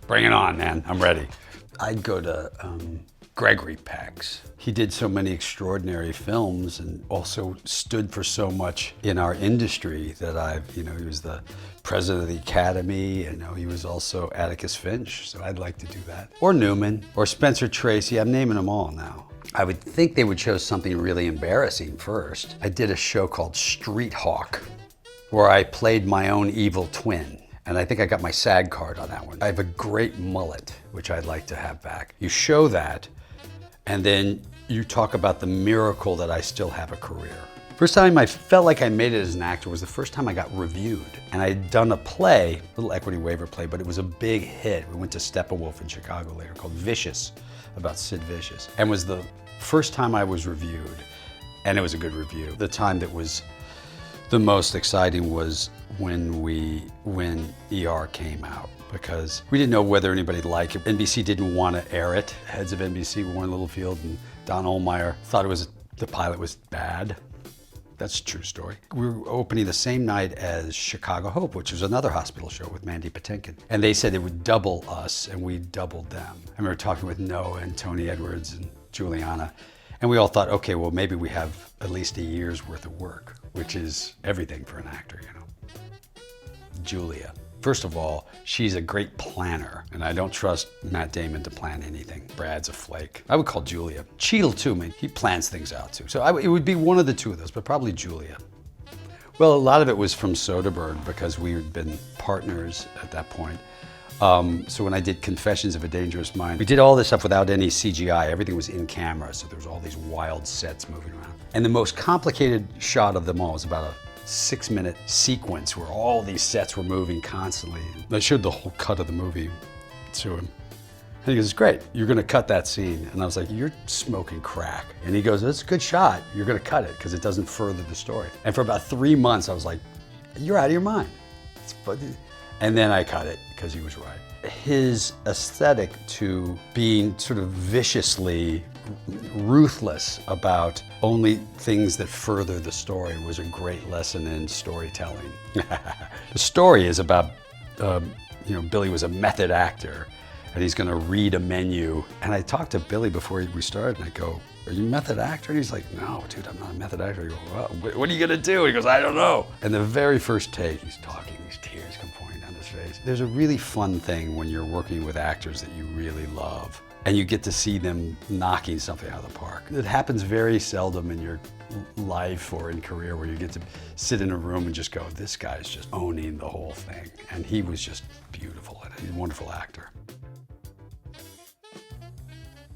Bring it on, man. I'm ready. I'd go to Gregory Peck's. He did so many extraordinary films and also stood for so much in our industry that he was the president of the Academy, and he was also Atticus Finch, so I'd like to do that. Or Newman, or Spencer Tracy. I'm naming them all now. I would think they would show something really embarrassing first. I did a show called Street Hawk, where I played my own evil twin. And I think I got my SAG card on that one. I have a great mullet, which I'd like to have back. You show that, and then you talk about the miracle that I still have a career. First time I felt like I made it as an actor was the first time I got reviewed. And I'd done a play, a little equity waiver play, but it was a big hit. We went to Steppenwolf in Chicago later, called Vicious, about Sid Vicious. And was the first time I was reviewed, and it was a good review. The time that was the most exciting was when ER came out, because we didn't know whether anybody'd like it. NBC didn't want to air it. Heads of NBC, Warren Littlefield and Don Ohlmeyer, thought the pilot was bad. That's a true story. We were opening the same night as Chicago Hope, which was another hospital show with Mandy Patinkin. And they said they would double us, and we doubled them. I remember talking with Noah and Tony Edwards and Juliana, and we all thought, okay, well, maybe we have at least a year's worth of work, which is everything for an actor, Julia. First of all, she's a great planner, and I don't trust Matt Damon to plan anything. Brad's a flake. I would call Julia. Cheadle too, he plans things out too. So it would be one of the two of those, but probably Julia. Well, a lot of it was from Soderbergh, because we had been partners at that point. So when I did Confessions of a Dangerous Mind, we did all this stuff without any CGI. Everything was in camera, so there was all these wild sets moving around. And the most complicated shot of them all was about a 6-minute sequence where all these sets were moving constantly. I showed the whole cut of the movie to him. And he goes, great, you're gonna cut that scene. And I was like, you're smoking crack. And he goes, that's a good shot. You're gonna cut it because it doesn't further the story. And for about 3 months, I was like, you're out of your mind. And then I cut it because he was right. His aesthetic to being sort of viciously ruthless about only things that further the story was a great lesson in storytelling. The story is about, Billy was a method actor, and he's gonna read a menu. And I talked to Billy before we started, and I go, are you a method actor? And he's like, no, dude, I'm not a method actor. I go, well, what are you gonna do? He goes, I don't know. And the very first take, he's talking, these tears come pouring down his face. There's a really fun thing when you're working with actors that you really love, and you get to see them knocking something out of the park. It happens very seldom in your life or in career where you get to sit in a room and just go, this guy's just owning the whole thing. And he was just beautiful. He's a wonderful actor.